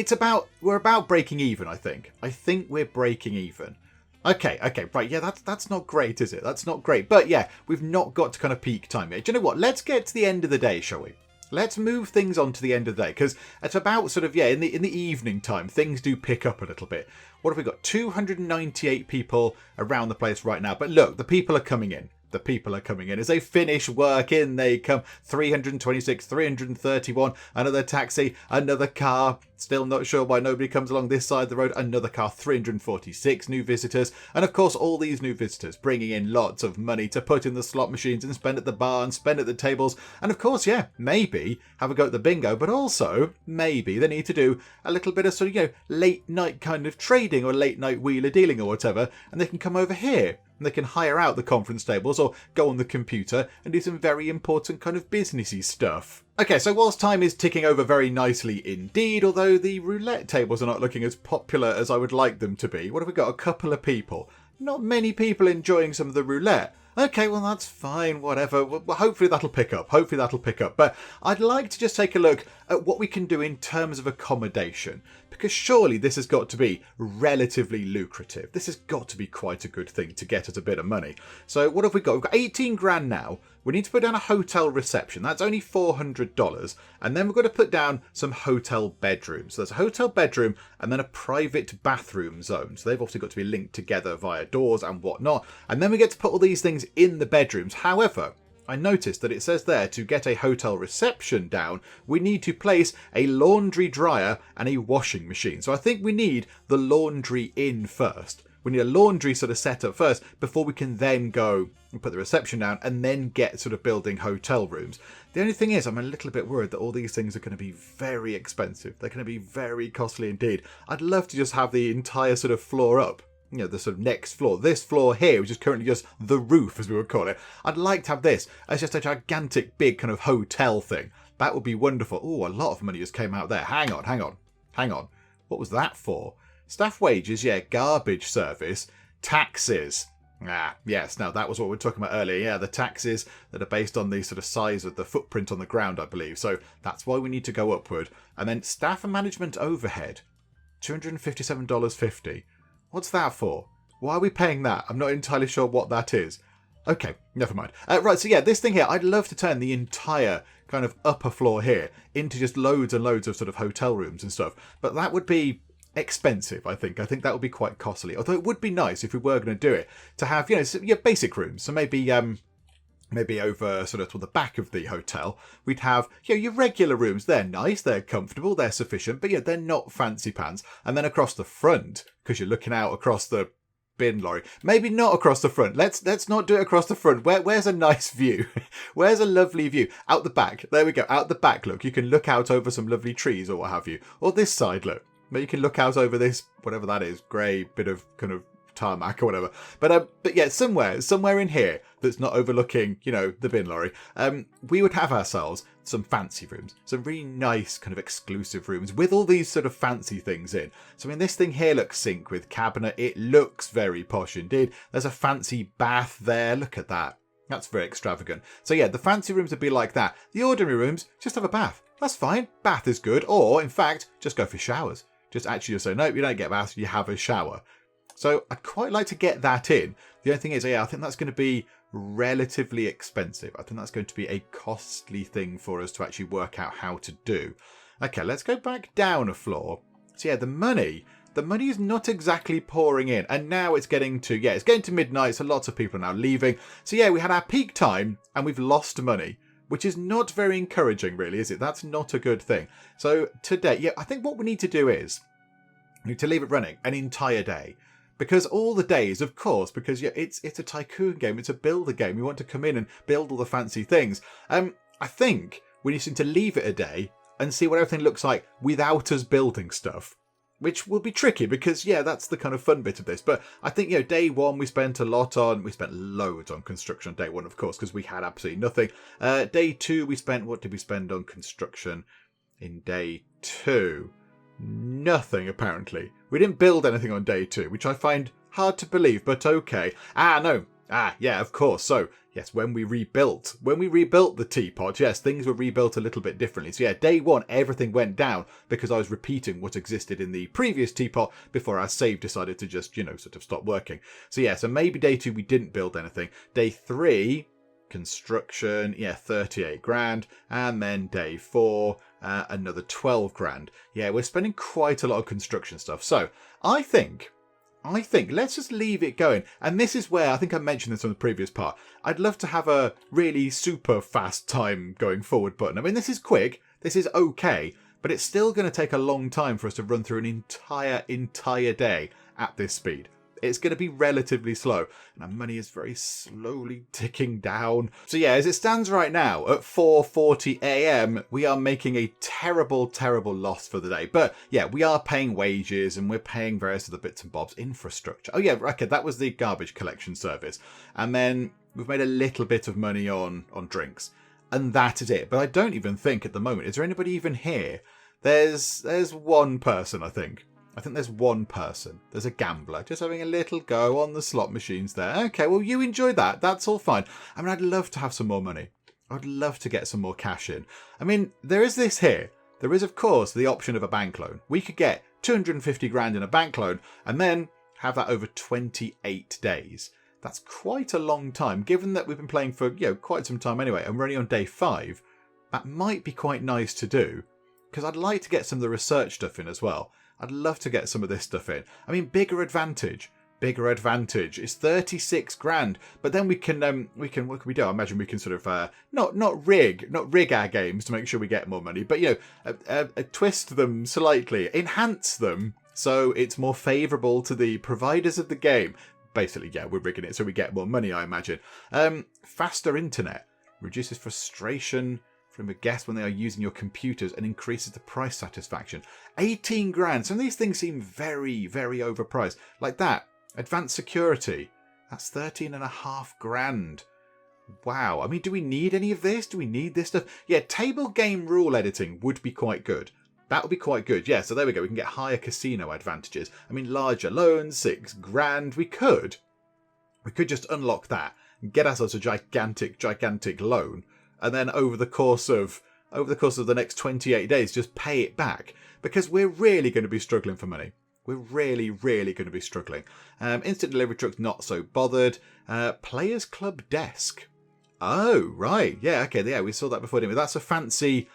Speaker 1: we're about breaking even, I think. I think we're breaking even. Okay, right, yeah, that's not great, is it? That's not great. But yeah, we've not got to kind of peak time yet. Do you know what? Let's get to the end of the day, shall we? Let's move things on to the end of the day, because it's about sort of, yeah, in the evening time, things do pick up a little bit. What have we got? 298 people around the place right now. But look, the people are coming in. The people are coming in. As they finish work, in they come. 326, 331, another taxi, another car. Still not sure why nobody comes along this side of the road. Another car, 346 new visitors. And of course, all these new visitors bringing in lots of money to put in the slot machines and spend at the bar and spend at the tables. And of course, yeah, maybe have a go at the bingo, but also maybe they need to do a little bit of sort of, late night kind of trading or late night wheeler dealing or whatever. And they can come over here. And they can hire out the conference tables or go on the computer and do some very important kind of businessy stuff. Okay, so whilst time is ticking over very nicely indeed, although the roulette tables are not looking as popular as I would like them to be, what have we got? A couple of people. Not many people enjoying some of the roulette. Okay, well, that's fine, whatever. Well, hopefully that'll pick up. But I'd like to just take a look at what we can do in terms of accommodation, because surely this has got to be relatively lucrative. This has got to be quite a good thing to get at a bit of money. So what have we got? We've got 18 grand now. We need to put down a hotel reception. That's only $400. And then we've got to put down some hotel bedrooms. So there's a hotel bedroom and then a private bathroom zone. So they've obviously got to be linked together via doors and whatnot. And then we get to put all these things in the bedrooms. However, I noticed that it says there to get a hotel reception down, we need to place a laundry dryer and a washing machine. So I think we need the laundry in first. We need a laundry sort of set up first before we can then go and put the reception down and then get sort of building hotel rooms. The only thing is, I'm a little bit worried that all these things are going to be very expensive. They're going to be very costly indeed. I'd love to just have the entire sort of floor up. The sort of next floor. This floor here, which is currently just the roof, as we would call it. I'd like to have this as just a gigantic, big kind of hotel thing. That would be wonderful. Oh, a lot of money just came out there. Hang on. What was that for? Staff wages, yeah, garbage service, taxes. Yes, now that was what we were talking about earlier. Yeah, the taxes that are based on the sort of size of the footprint on the ground, I believe. So that's why we need to go upward. And then staff and management overhead, $257.50. What's that for? Why are we paying that? I'm not entirely sure what that is. Okay, never mind. Right, so yeah, this thing here, I'd love to turn the entire kind of upper floor here into just loads and loads of sort of hotel rooms and stuff. But that would be expensive, I think. I think that would be quite costly. Although it would be nice if we were going to do it to have, basic rooms. So maybe over sort of to the back of the hotel, we'd have, your regular rooms. They're nice, they're comfortable, they're sufficient, but they're not fancy pants. And then across the front, because you're looking out across the bin lorry. Maybe not across the front. Let's not do it across the front. Where's a nice view? Where's a lovely view? Out the back. There we go. Out the back, look. You can look out over some lovely trees or what have you. Or this side, look. But you can look out over this, whatever that is, grey bit of kind of tarmac or whatever. But yeah, somewhere in here that's not overlooking, the bin lorry, we would have ourselves some fancy rooms, some really nice kind of exclusive rooms with all these sort of fancy things in. So I mean, this thing here looks sink with cabinet. It looks very posh indeed. There's a fancy bath there. Look at that. That's very extravagant. So yeah, the fancy rooms would be like that. The ordinary rooms just have a bath. That's fine. Bath is good. Or in fact, just go for showers. Just say, no, you don't get a bath, you have a shower. So I'd quite like to get that in. The only thing is, I think that's going to be relatively expensive. I think that's going to be a costly thing for us to actually work out how to do. Okay, let's go back down a floor. So yeah, the money is not exactly pouring in. And now it's getting to midnight, so lots of people are now leaving. So yeah, we had our peak time and we've lost money, which is not very encouraging, really, is it? That's not a good thing. So today, I think what we need to do is, We need to leave it running an entire day. Because all the days, of course, because it's a Tycoon game, it's a builder game. We want to come in and build all the fancy things. I think we just need to leave it a day and see what everything looks like without us building stuff. Which will be tricky because, that's the kind of fun bit of this. But I think, day one, we spent loads on construction on day one, of course, because we had absolutely nothing. Day two, what did we spend on construction in day two? Nothing, apparently. We didn't build anything on day two, which I find hard to believe, but okay. Of course. So, yes, when we rebuilt the Teapot, yes, things were rebuilt a little bit differently. So, day one, everything went down because I was repeating what existed in the previous Teapot before our save decided to just, sort of stop working. So, so maybe day two, we didn't build anything. Day three, construction, 38 grand. And then day four, another 12 grand. Yeah, we're spending quite a lot of construction stuff. So, I think let's just leave it going. And this is where, I think I mentioned this on the previous part, I'd love to have a really super fast time going forward button. I mean, this is quick, this is okay, but it's still going to take a long time for us to run through an entire day at this speed. It's going to be relatively slow, and our money is very slowly ticking down. So as it stands right now, at 4:40 a.m, we are making a terrible, terrible loss for the day. But we are paying wages, and we're paying various other bits and bobs, infrastructure. Oh okay, that was the garbage collection service. And then we've made a little bit of money on drinks. And that is it. But I don't even think at the moment, is there anybody even here? There's one person, I think. I think there's one person. There's a gambler just having a little go on the slot machines there. Okay, well, you enjoy that. That's all fine. I mean, I'd love to have some more money. I'd love to get some more cash in. I mean, there is this here. There is, of course, the option of a bank loan. We could get 250 grand in a bank loan and then have that over 28 days. That's quite a long time, given that we've been playing for, quite some time anyway, and we're only on day 5. That might be quite nice to do, because I'd like to get some of the research stuff in as well. I'd love to get some of this stuff in. I mean, bigger advantage is 36 grand. But then we can what can we do? I imagine we can sort of not rig our games to make sure we get more money, but twist them slightly, enhance them so it's more favourable to the providers of the game. Basically, we're rigging it so we get more money, I imagine. Faster internet reduces frustration from a guest when they are using your computers and increases the price satisfaction. 18 grand. Some of these things seem very, very overpriced. Like that. Advanced security. That's 13.5 grand. Wow. I mean, do we need any of this? Do we need this stuff? Table game rule editing would be quite good. That would be quite good. So there we go. We can get higher casino advantages. I mean, larger loans, 6 grand. We could just unlock that and get ourselves a gigantic loan. And then over the course of the next 28 days, just pay it back. Because we're really going to be struggling for money. We're really, really going to be struggling. Instant delivery trucks, not so bothered. Players Club desk. Oh, right. Okay. We saw that before, didn't we? That's a fancy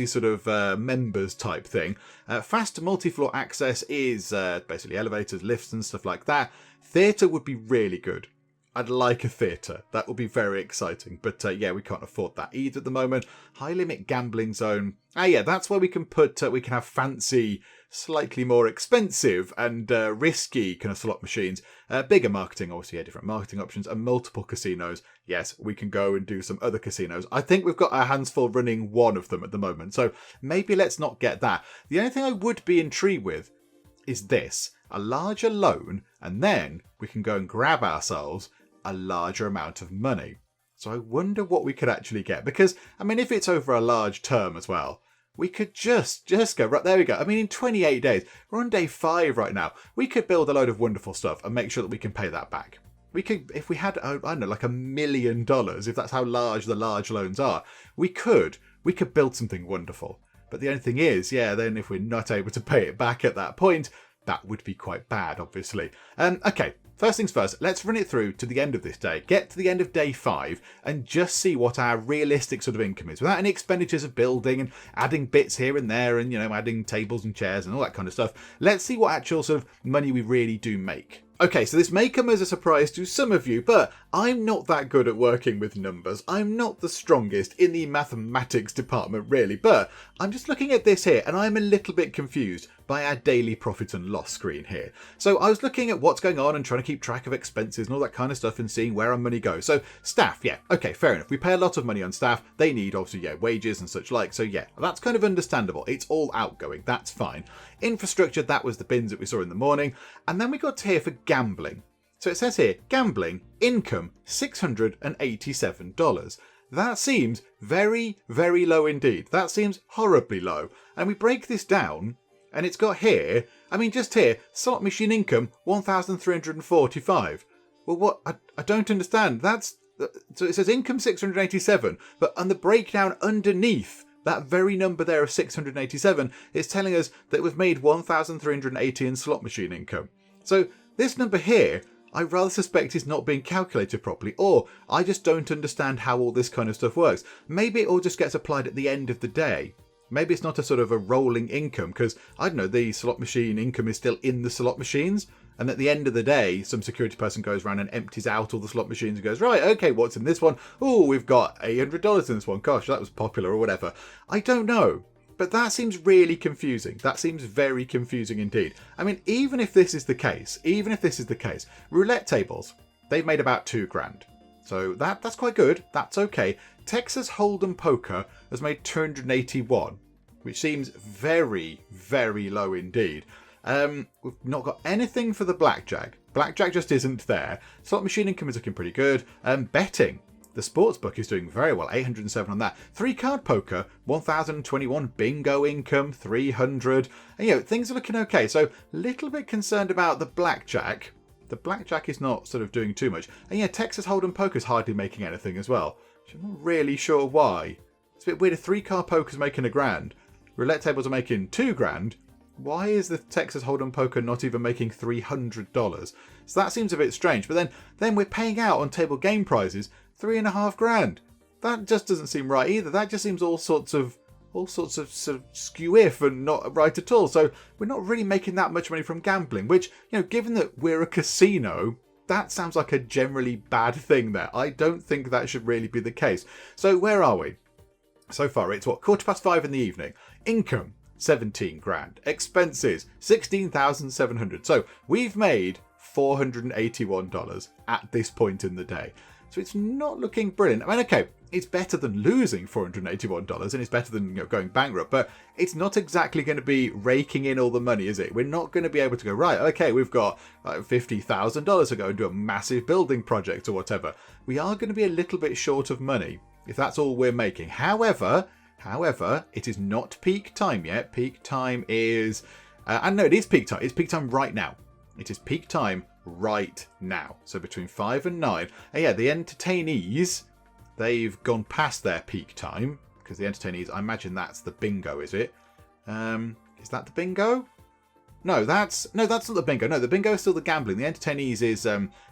Speaker 1: sort of members type thing. Fast multi-floor access is basically elevators, lifts and stuff like that. Theatre would be really good. I'd like a theatre. That would be very exciting. But we can't afford that either at the moment. High limit gambling zone. That's where we can we can have fancy, slightly more expensive and risky kind of slot machines. Bigger marketing, obviously, different marketing options and multiple casinos. Yes, we can go and do some other casinos. I think we've got our hands full running one of them at the moment. So maybe let's not get that. The only thing I would be intrigued with is this. A larger loan, and then we can go and grab ourselves a larger amount of money. So I wonder what we could actually get. Because, I mean, if it's over a large term as well, we could just go, right, there we go. I mean, in 28 days, we're on day 5 right now. We could build a load of wonderful stuff and make sure that we can pay that back. We could, if we had, I don't know, like $1 million, if that's how large the large loans are, we could build something wonderful. But the only thing is, then if we're not able to pay it back at that point, that would be quite bad, obviously. Okay. First things first, let's run it through to the end of this day, get to the end of day 5 and just see what our realistic sort of income is without any expenditures of building and adding bits here and there and, adding tables and chairs and all that kind of stuff. Let's see what actual sort of money we really do make. Okay, so this may come as a surprise to some of you, but I'm not that good at working with numbers. I'm not the strongest in the mathematics department, really, but I'm just looking at this here and I'm a little bit confused by our daily profit and loss screen here. So I was looking at what's going on and trying to keep track of expenses and all that kind of stuff and seeing where our money goes. So staff, yeah, okay, fair enough. We pay a lot of money on staff. They need, obviously, yeah, wages and such like. So yeah, that's kind of understandable. It's all outgoing. That's fine. Infrastructure, that was the bins that we saw in the morning. And then we got to here for gambling. So it says here, gambling, income, $687. That seems very, very low indeed. That seems horribly low. And we break this down, and it's got here, I mean, just here, slot machine income, $1,345. Well, what? I don't understand. So it says income 687, but on the breakdown underneath that very number there of 687 is telling us that we've made 1,380 in slot machine income. So this number here, I rather suspect is not being calculated properly, or I just don't understand how all this kind of stuff works. Maybe it all just gets applied at the end of the day. Maybe it's not a sort of a rolling income, because, I don't know, the slot machine income is still in the slot machines, and at the end of the day, some security person goes around and empties out all the slot machines and goes, right, okay, what's in this one? Oh, we've got $800 in this one. Gosh, that was popular, or whatever. I don't know. But that seems really confusing. That seems very confusing indeed. I mean, even if this is the case, roulette tables, they've made about $2,000. So that's quite good. That's okay. Texas Hold'em Poker has made 281, which seems very, very low indeed. We've not got anything for the blackjack. Blackjack just isn't there. Slot machine income is looking pretty good. Betting. The sportsbook is doing very well, 807 on that. 3-card poker, 1,021. Bingo income, 300. And, things are looking okay. So, little bit concerned about the blackjack. The blackjack is not sort of doing too much. And Texas Hold'em Poker is hardly making anything as well. Which I'm not really sure why. It's a bit weird. A 3-card poker's making $1,000. Roulette tables are making $2,000. Why is the Texas Hold'em Poker not even making $300? So that seems a bit strange. But then we're paying out on table game prizes $3,500. That just doesn't seem right either. That just seems all sorts of sort of skew-if and not right at all. So we're not really making that much money from gambling, which, given that we're a casino, that sounds like a generally bad thing there. I don't think that should really be the case. So where are we? So far, it's 5:15 in the evening. Income, $17,000. Expenses, $16,700. So we've made $481 at this point in the day. So it's not looking brilliant. I mean, okay, it's better than losing $481 and it's better than going bankrupt, but it's not exactly going to be raking in all the money, is it? We're not going to be able to go, right, okay, we've got $50,000 to go and do a massive building project or whatever. We are going to be a little bit short of money if that's all we're making. However, it is not peak time yet. Peak time is... and no, it is peak time. It's peak time right now. It is peak time right now. So between 5 and 9. And the entertainees, they've gone past their peak time. Because the entertainees, I imagine that's the bingo, is it? Is that the bingo? No, that's not the bingo. No, the bingo is still the gambling. The entertainees is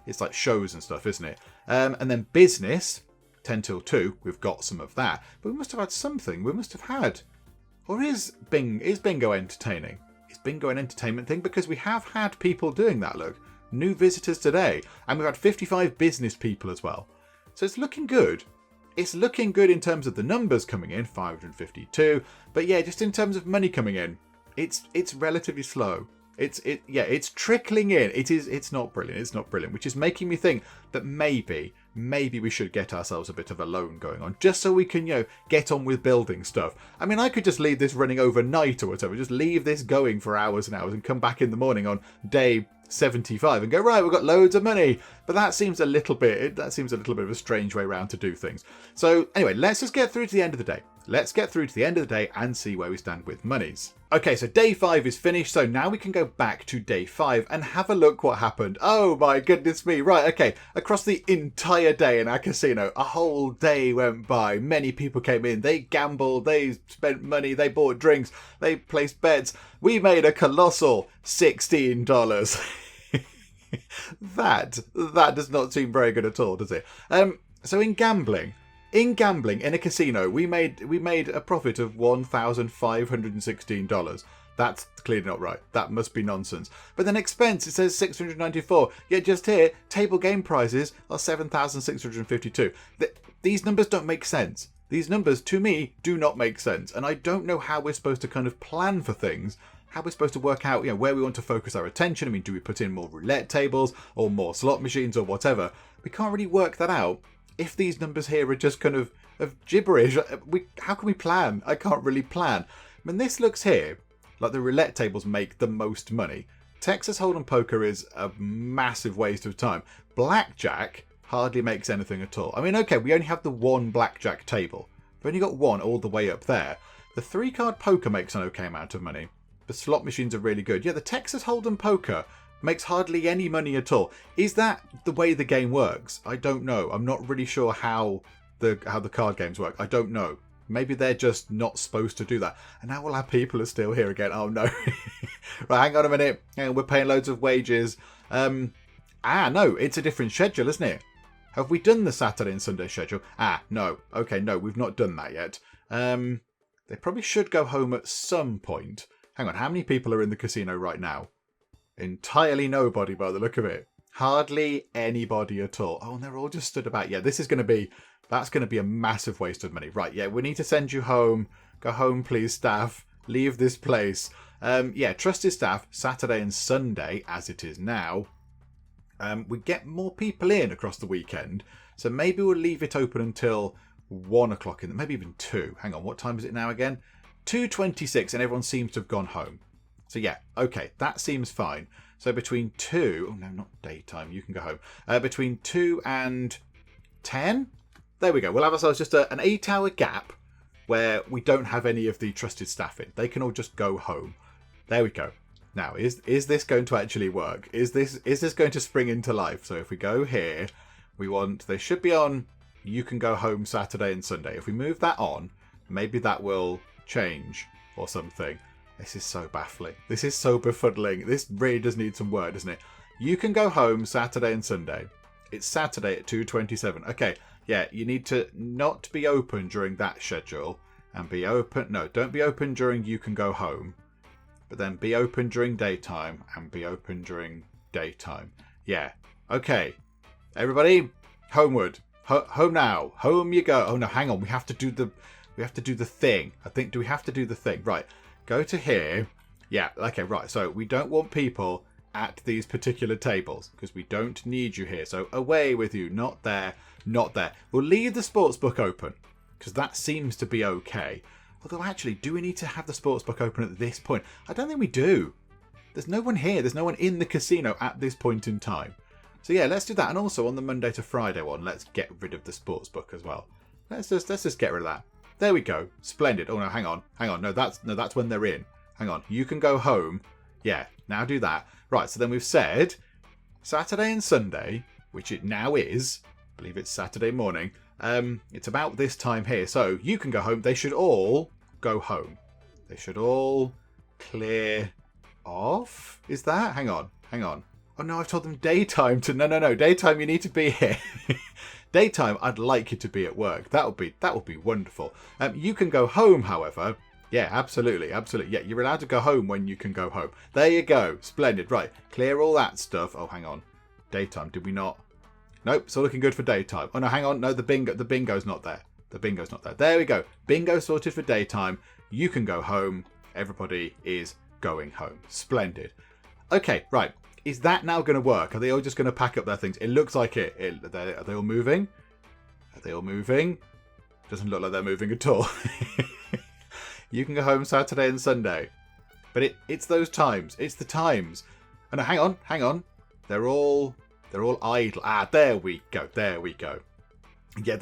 Speaker 1: it's like shows and stuff, isn't it? And then business, 10 till 2, we've got some of that. But we must have had something. We must have had... Or is bingo entertaining? Is bingo an entertainment thing? Because we have had people doing that, look. New visitors today. And we've had 55 business people as well. So it's looking good. It's looking good in terms of the numbers coming in, 552. But just in terms of money coming in, it's relatively slow. It's trickling in. It's not brilliant. It's not brilliant, which is making me think that maybe we should get ourselves a bit of a loan going on, just so we can, get on with building stuff. I mean, I could just leave this running overnight or whatever, just leave this going for hours and hours and come back in the morning on day 75 and go, right, we've got loads of money. But that seems a little bit of a strange way around to do things. So anyway, let's just get through to the end of the day. Let's get through to the end of the day and see where we stand with monies. Okay, so day 5 is finished, so now we can go back to day 5 and have a look what happened. Oh my goodness me, right, okay. Across the entire day in our casino, a whole day went by. Many people came in, they gambled, they spent money, they bought drinks, they placed bets. We made a colossal $16. That does not seem very good at all, does it? So in gambling, in a casino, we made a profit of $1,516. That's clearly not right. That must be nonsense. But then expense, it says $694. Yet just here, table game prizes are $7,652. These numbers don't make sense. These numbers, to me, do not make sense. And I don't know how we're supposed to kind of plan for things, how we're supposed to work out, where we want to focus our attention. I mean, do we put in more roulette tables or more slot machines or whatever? We can't really work that out if these numbers here are just kind of gibberish. How can we plan? I can't really plan. I mean, this looks here like the roulette tables make the most money. Texas Hold'em poker is a massive waste of time. Blackjack hardly makes anything at all. I mean, okay, we only have the one blackjack table. We've only got one all the way up there. The 3-card poker makes an okay amount of money. The slot machines are really good. Yeah, the Texas Hold'em poker makes hardly any money at all. Is that the way the game works? I don't know. I'm not really sure how the card games work. I don't know. Maybe they're just not supposed to do that. And now all our people are still here again. Oh, no. Right, hang on a minute. Hang on, we're paying loads of wages. No, it's a different schedule, isn't it? Have we done the Saturday and Sunday schedule? No. Okay, no, we've not done that yet. They probably should go home at some point. Hang on, how many people are in the casino right now? Entirely nobody by the look of it. Hardly anybody at all. Oh, and they're all just stood about. Yeah, that's going to be a massive waste of money. Right, yeah, we need to send you home. Go home, please, staff. Leave this place. Trusted staff, Saturday and Sunday, as it is now. We get more people in across the weekend. So maybe we'll leave it open until 1 o'clock, maybe even 2. Hang on, what time is it now again? 2:26, and everyone seems to have gone home. So yeah, okay, that seems fine. So between 2... Oh, no, not daytime. You can go home. Between 2 and 10? There we go. We'll have ourselves just an 8-hour gap where we don't have any of the trusted staff in. They can all just go home. There we go. Now, is this going to actually work? Is this going to spring into life? So if we go here, they should be on, you can go home Saturday and Sunday. If we move that on, maybe that will change or something. This is so baffling. This is so befuddling. This really does need some work, doesn't it? You can go home Saturday and Sunday. It's Saturday at 2:27. Okay, yeah, you need to not be open during that schedule and be open. No, don't be open during you can go home. But then be open during daytime and be open during daytime. Yeah. Okay. Everybody, homeward. Home now. Home you go. Oh no, hang on. We have to do the thing. I think, do we have to do the thing? Right. Go to here. Yeah. Okay. Right. So we don't want people at these particular tables because we don't need you here. So away with you. Not there. Not there. We'll leave the sports book open because that seems to be okay. Although, actually, do we need to have the sportsbook open at this point? I don't think we do. There's no one here. There's no one in the casino at this point in time. So, yeah, let's do that. And also, on the Monday to Friday one, let's get rid of the sportsbook as well. Let's just get rid of that. There we go. Splendid. Oh, no, hang on. No, that's when they're in. Hang on. You can go home. Yeah, now do that. Right, so then we've said Saturday and Sunday, which it now is. I believe it's Saturday morning. It's about this time here. So you can go home. They should all go home. They should all clear off. Is that? Hang on. Oh no, I've told them daytime to... No. Daytime, you need to be here. Daytime, I'd like you to be at work. That would be wonderful. You can go home, however. Yeah, absolutely. Yeah, you're allowed to go home when you can go home. There you go. Splendid. Right. Clear all that stuff. Oh, hang on. Daytime. Did we not? Nope, it's all looking good for daytime. Oh no, hang on. No, the bingo's not there. There we go. Bingo sorted for daytime. You can go home. Everybody is going home. Splendid. Okay, right. Is that now going to work? Are they all just going to pack up their things? It looks like it. Are they all moving? Doesn't look like they're moving at all. You can go home Saturday and Sunday. But it's those times. It's the times. Oh no, hang on. They're all idle. There we go. Yeah,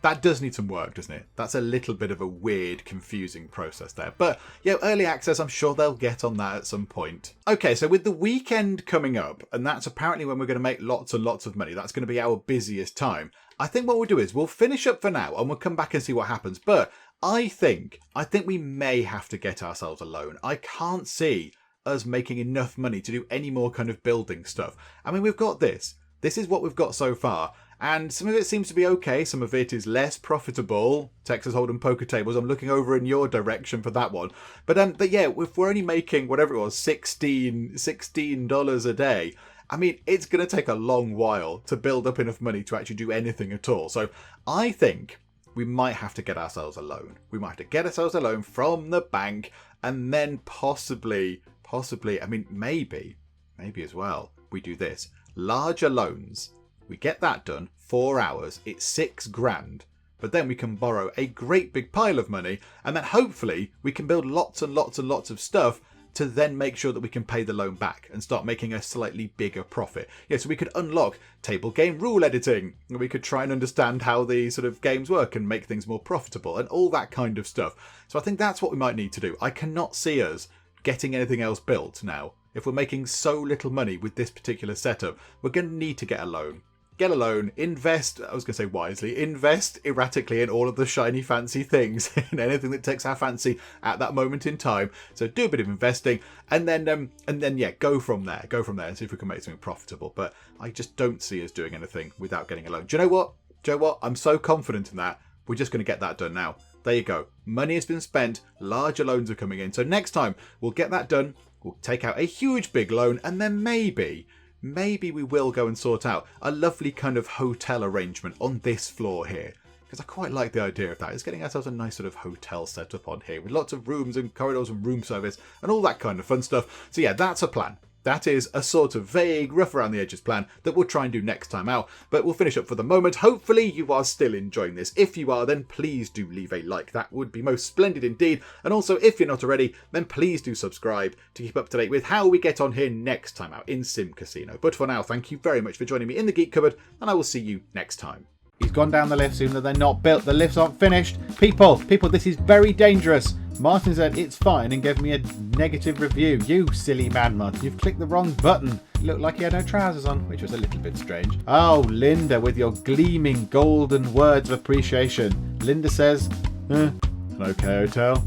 Speaker 1: that does need some work, doesn't it? That's a little bit of a weird, confusing process there. But, yeah, early access, I'm sure they'll get on that at some point. Okay, so with the weekend coming up, and that's apparently when we're going to make lots and lots of money, that's going to be our busiest time. I think what we'll do is we'll finish up for now, and we'll come back and see what happens. But I think we may have to get ourselves a loan. I can't see us making enough money to do any more kind of building stuff. I mean, we've got this. This is what we've got so far. And some of it seems to be okay. Some of it is less profitable. Texas Hold'em poker tables. I'm looking over in your direction for that one. But yeah, if we're only making whatever it was, $16 a day, I mean, it's going to take a long while to build up enough money to actually do anything at all. So I think we might have to get ourselves a loan. We might have to get ourselves a loan from the bank. and then possibly, I mean, maybe as well, we do this. Larger loans. We get that done, 4 hours, it's 6 grand. But then we can borrow a great big pile of money, and then hopefully we can build lots and lots and lots of stuff to then make sure that we can pay the loan back and start making a slightly bigger profit. Yeah, so we could unlock table game rule editing, and we could try and understand how the sort of games work and make things more profitable and all that kind of stuff. So I think that's what we might need to do. I cannot see us getting anything else built now. If we're making so little money with this particular setup, we're going to need to get a loan. Get a loan, invest, I was going to say wisely, invest erratically in all of the shiny fancy things, in anything that takes our fancy at that moment in time. So do a bit of investing and then yeah, go from there and see if we can make something profitable. But I just don't see us doing anything without getting a loan. Do you know what? I'm so confident in that. We're just going to get that done now. There you go. Money has been spent, larger loans are coming in. So next time we'll get that done. We'll take out a huge big loan and then maybe we will go and sort out a lovely kind of hotel arrangement on this floor here. Because I quite like the idea of that. It's getting ourselves a nice sort of hotel setup on here with lots of rooms and corridors and room service and all that kind of fun stuff. So yeah, that's a plan. That is a sort of vague, rough around the edges plan that we'll try and do next time out. But we'll finish up for the moment. Hopefully you are still enjoying this. If you are, then please do leave a like. That would be most splendid indeed. And also, if you're not already, then please do subscribe to keep up to date with how we get on here next time out in SimCasino. But for now, thank you very much for joining me in the Geek Cupboard, and I will see you next time. He's gone down the lifts, even though they're not built. The lifts aren't finished. People, this is very dangerous. Martin said it's fine and gave me a negative review. You silly man, Martin, you've clicked the wrong button. It looked like he had no trousers on, which was a little bit strange. Oh, Linda, with your gleaming golden words of appreciation. Linda says, an okay hotel.